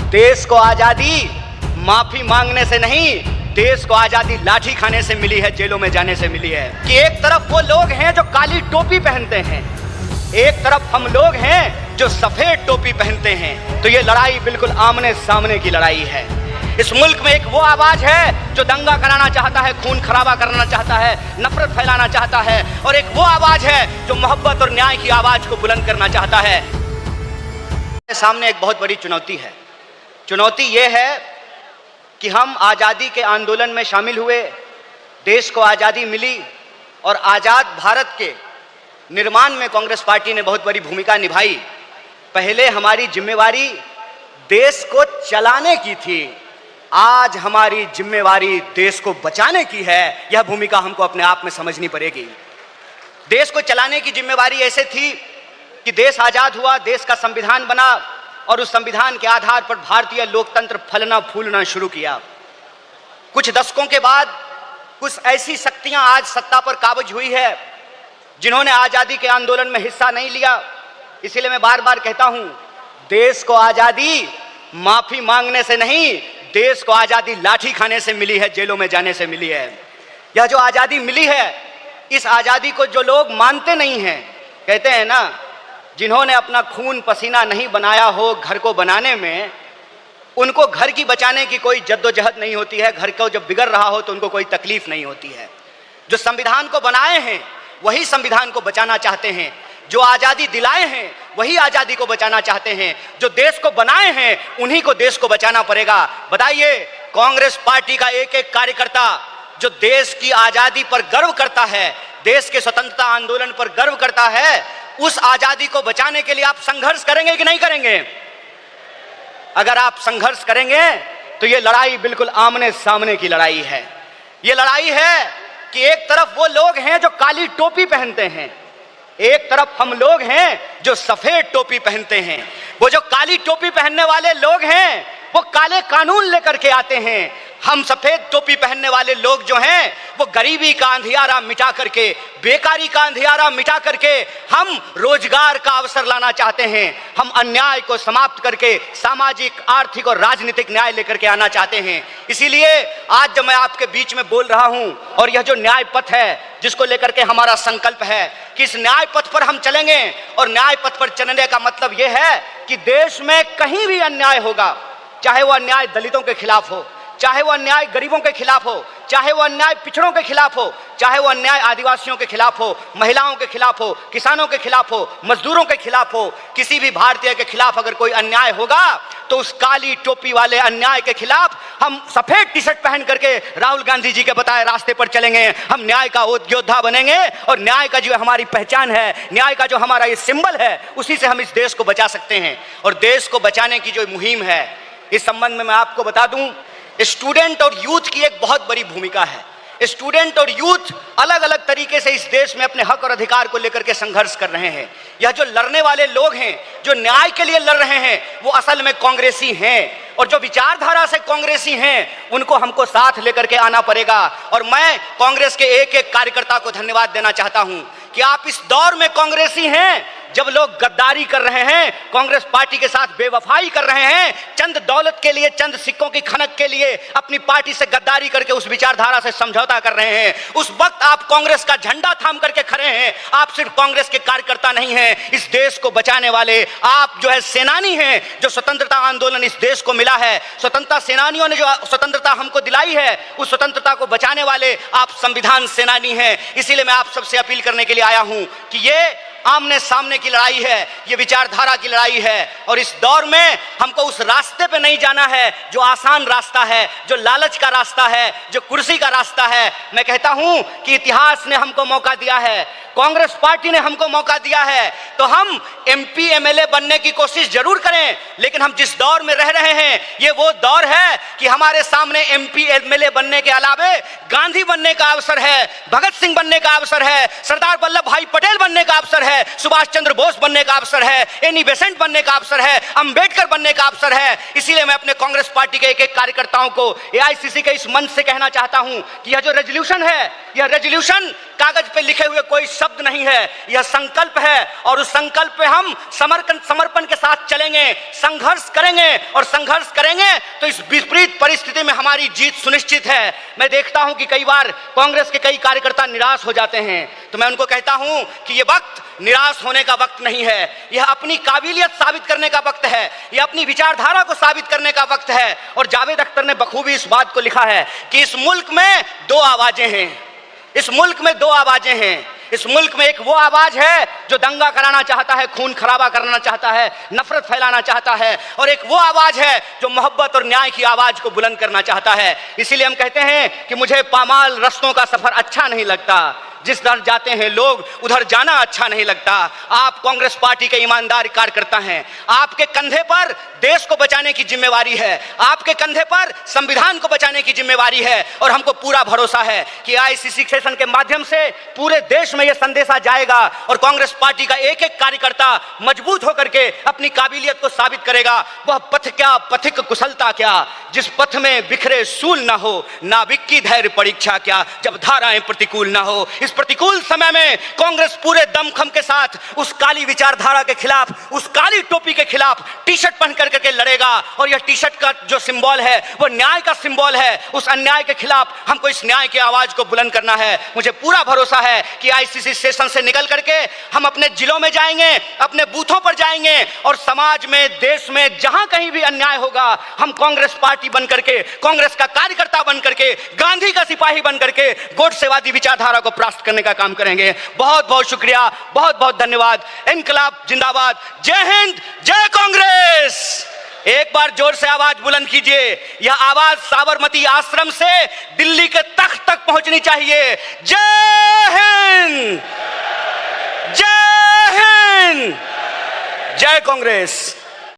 देश को आजादी माफी मांगने से नहीं, देश को आजादी लाठी खाने से मिली है, जेलों में जाने से मिली है। कि एक तरफ वो लोग हैं जो काली टोपी पहनते हैं, एक तरफ हम लोग हैं जो सफेद टोपी पहनते हैं। तो ये लड़ाई बिल्कुल आमने सामने की लड़ाई है। इस मुल्क में एक वो आवाज है जो दंगा कराना चाहता है, खून खराबा करना चाहता है, नफरत फैलाना चाहता है, और एक वो आवाज है जो मोहब्बत और न्याय की आवाज को बुलंद करना चाहता है। सामने एक बहुत बड़ी चुनौती है। चुनौती ये है कि हम आज़ादी के आंदोलन में शामिल हुए, देश को आज़ादी मिली और आज़ाद भारत के निर्माण में कांग्रेस पार्टी ने बहुत बड़ी भूमिका निभाई। पहले हमारी जिम्मेवारी देश को चलाने की थी, आज हमारी जिम्मेवारी देश को बचाने की है। यह भूमिका हमको अपने आप में समझनी पड़ेगी। देश को चलाने की जिम्मेवारी ऐसे थी कि देश आज़ाद हुआ, देश का संविधान बना और उस संविधान के आधार पर भारतीय लोकतंत्र फलना फूलना शुरू किया। कुछ दशकों के बाद कुछ ऐसी शक्तियां आज सत्ता पर काबिज हुई है जिन्होंने आज़ादी के आंदोलन में हिस्सा नहीं लिया। इसीलिए मैं बार बार कहता हूं, देश को आज़ादी माफी मांगने से नहीं, देश को आज़ादी लाठी खाने से मिली है, जेलों में जाने से मिली है। यह जो आज़ादी मिली है, इस आज़ादी को जो लोग मानते नहीं हैं, कहते हैं ना, जिन्होंने अपना खून पसीना नहीं बनाया हो घर को बनाने में, उनको घर की बचाने की कोई जद्दोजहद नहीं होती है। घर को जब बिगड़ रहा हो तो उनको कोई तकलीफ नहीं होती है। जो संविधान को बनाए हैं वही संविधान को बचाना चाहते हैं, जो आज़ादी दिलाए हैं वही आज़ादी को बचाना चाहते हैं, जो देश को बनाए हैं उन्हीं को देश को बचाना पड़ेगा। बताइए, कांग्रेस पार्टी का एक एक कार्यकर्ता जो देश की आज़ादी पर गर्व करता है, देश के स्वतंत्रता आंदोलन पर गर्व करता है, उस आज़ादी को बचाने के लिए आप संघर्ष करेंगे कि नहीं करेंगे? अगर आप संघर्ष करेंगे तो ये लड़ाई बिल्कुल आमने सामने की लड़ाई है। ये लड़ाई है कि एक तरफ वो लोग हैं जो काली टोपी पहनते हैं, एक तरफ हम लोग हैं जो सफेद टोपी पहनते हैं। वो जो काली टोपी पहनने वाले लोग हैं वो काले कानून लेकर के आते हैं। हम सफेद टोपी पहनने वाले लोग जो हैं वो गरीबी का अंधियारा मिटा करके, बेकारी का अंधियारा मिटा करके हम रोजगार का अवसर लाना चाहते हैं। हम अन्याय को समाप्त करके सामाजिक, आर्थिक और राजनीतिक न्याय लेकर के आना चाहते हैं। इसीलिए आज जब मैं आपके बीच में बोल रहा हूं, और यह जो न्याय पथ है जिसको लेकर के हमारा संकल्प है कि इस न्याय पथ पर हम चलेंगे, और न्याय पथ पर चलने का मतलब यह है कि देश में कहीं भी अन्याय होगा, चाहे वो अन्याय दलितों के खिलाफ हो, चाहे वो अन्याय गरीबों के खिलाफ हो, चाहे वो अन्याय पिछड़ों के खिलाफ हो, चाहे वो अन्याय आदिवासियों के खिलाफ हो, महिलाओं के खिलाफ हो, किसानों के खिलाफ हो, मजदूरों के खिलाफ हो, किसी भी भारतीय के खिलाफ अगर कोई अन्याय होगा तो उस काली टोपी वाले अन्याय के खिलाफ हम सफेद टी शर्ट पहन करके राहुल गांधी जी के बताए रास्ते पर चलेंगे। हम न्याय का योद्धा बनेंगे, और न्याय का जो हमारी पहचान है, न्याय का जो हमारा ये सिंबल है, उसी से हम इस देश को बचा सकते हैं। और देश को बचाने की जो मुहिम है, इस संबंध में मैं आपको बता दूं, स्टूडेंट और यूथ की एक बहुत बड़ी भूमिका है। स्टूडेंट और यूथ अलग अलग तरीके से इस देश में अपने हक और अधिकार को लेकर के संघर्ष कर रहे हैं। यह जो लड़ने वाले लोग हैं, जो न्याय के लिए लड़ रहे हैं, वो असल में कांग्रेसी हैं, और जो विचारधारा से कांग्रेसी हैं उनको हमको साथ लेकर के आना पड़ेगा। और मैं कांग्रेस के एक एक कार्यकर्ता को धन्यवाद देना चाहता हूं कि आप इस दौर में कांग्रेसी हैं जब लोग गद्दारी कर रहे हैं, कांग्रेस पार्टी के साथ बेवफाई कर रहे हैं, चंद दौलत के लिए, चंद सिक्कों की खनक के लिए अपनी पार्टी से गद्दारी करके उस विचारधारा से समझौता कर रहे हैं। उस वक्त आप कांग्रेस का झंडा थाम करके खड़े हैं। आप सिर्फ कांग्रेस के कार्यकर्ता नहीं हैं, इस देश को बचाने वाले आप जो है सेनानी हैं। जो स्वतंत्रता आंदोलन इस देश को मिला है, स्वतंत्रता सेनानियों ने जो स्वतंत्रता हमको दिलाई है, उस स्वतंत्रता को बचाने वाले आप संविधान सेनानी हैं। इसीलिए मैं आप सबसे अपील करने के लिए आया हूं कि ये आमने सामने की लड़ाई है, ये विचारधारा की लड़ाई है, और इस दौर में हमको उस रास्ते पे नहीं जाना है जो आसान रास्ता है, जो लालच का रास्ता है, जो कुर्सी का रास्ता है। मैं कहता हूं कि इतिहास ने हमको मौका दिया है, कांग्रेस पार्टी ने हमको मौका दिया है, तो हम एमपी एमएलए बनने की कोशिश जरूर करें, लेकिन हम जिस दौर में रह रहे हैं ये वो दौर है कि हमारे सामने एमपी एमएलए बनने के अलावे गांधी बनने का अवसर है, भगत सिंह बनने का अवसर है, सरदार वल्लभ भाई पटेल बनने का अवसर है, सुभाष चंद्र बोस बनने का अवसर है, एनी बेसेंट बनने का अवसर है, अंबेडकर बनने का अवसर है। इसीलिए मैं अपने कांग्रेस पार्टी के एक एक कार्यकर्ताओं को एआईसीसी के इस मंच से कहना चाहता हूं कि यह जो रेजोल्यूशन है, यह रेजोल्यूशन कागज पे लिखे हुए कोई शब्द नहीं है, यह संकल्प है और उस संकल्प पे हम समर्पण के साथ चलेंगे, संघर्ष करेंगे और संघर्ष करेंगे तो इस विपरीत परिस्थिति में हमारी जीत सुनिश्चित है। मैं देखता हूं कि कई बार कांग्रेस के कई कार्यकर्ता निराश हो जाते हैं, तो मैं उनको कहता हूं कि यह वक्त निराश होने का वक्त नहीं है, यह अपनी काबिलियत साबित करने का वक्त है, यह अपनी विचारधारा को साबित करने का वक्त है। और जावेद अख्तर ने बखूबी इस बात को लिखा है कि इस मुल्क में दो आवाजें हैं, इस मुल्क में दो आवाजें हैं। इस मुल्क में एक वो आवाज है जो दंगा कराना चाहता है, खून खराबा करना चाहता है, नफरत फैलाना चाहता है, और एक वो आवाज है जो मोहब्बत और न्याय की आवाज को बुलंद करना चाहता है। इसीलिए हम कहते हैं कि मुझे पामाल रस्तों का सफर अच्छा नहीं लगता, जिस दर जाते हैं लोग उधर जाना अच्छा नहीं लगता। आप कांग्रेस पार्टी के ईमानदार कार्यकर्ता हैं, आपके कंधे पर देश को बचाने की जिम्मेवारी है, आपके कंधे पर संविधान को बचाने की जिम्मेवारी है। और हमको पूरा भरोसा है कि आईसीसी सेशन के माध्यम से पूरे देश में यह संदेशा जाएगा और कांग्रेस पार्टी का एक एक कार्यकर्ता मजबूत होकर के अपनी काबिलियत को साबित करेगा। वह पथ क्या, पथिक कुशलता क्या, जिस पथ में बिखरे सूल ना हो, नाविक की धैर्य परीक्षा क्या, जब धाराएं प्रतिकूल ना हो। इस प्रतिकूल समय में कांग्रेस पूरे दमखम के साथ उस काली विचारधारा के खिलाफ, उस काली टोपी के खिलाफ टी शर्ट पहन करके लड़ेगा। और यह टी शर्ट का जो सिंबल है वो न्याय का सिंबल है। उस अन्याय के खिलाफ हमको इस न्याय की आवाज को बुलंद करना है। मुझे पूरा भरोसा है कि आईसीसी सेशन से निकल करके हम अपने जिलों में जाएंगे, अपने बूथों पर जाएंगे और समाज में, देश में जहां कहीं भी अन्याय होगा, हम कांग्रेस पार्टी बन करके, कांग्रेस का कार्यकर्ता बन करके, गांधी का सिपाही बन करके गोडसेवादी विचारधारा को परास्त करने का काम करेंगे। बहुत बहुत शुक्रिया, बहुत बहुत धन्यवाद। इनकलाब जिंदाबाद, जय हिंद, जय कांग्रेस। एक बार जोर से आवाज बुलंद कीजिए, यह आवाज साबरमती आश्रम से दिल्ली के तख्त तक पहुंचनी चाहिए। जय हिंद, जय हिंद, जय कांग्रेस।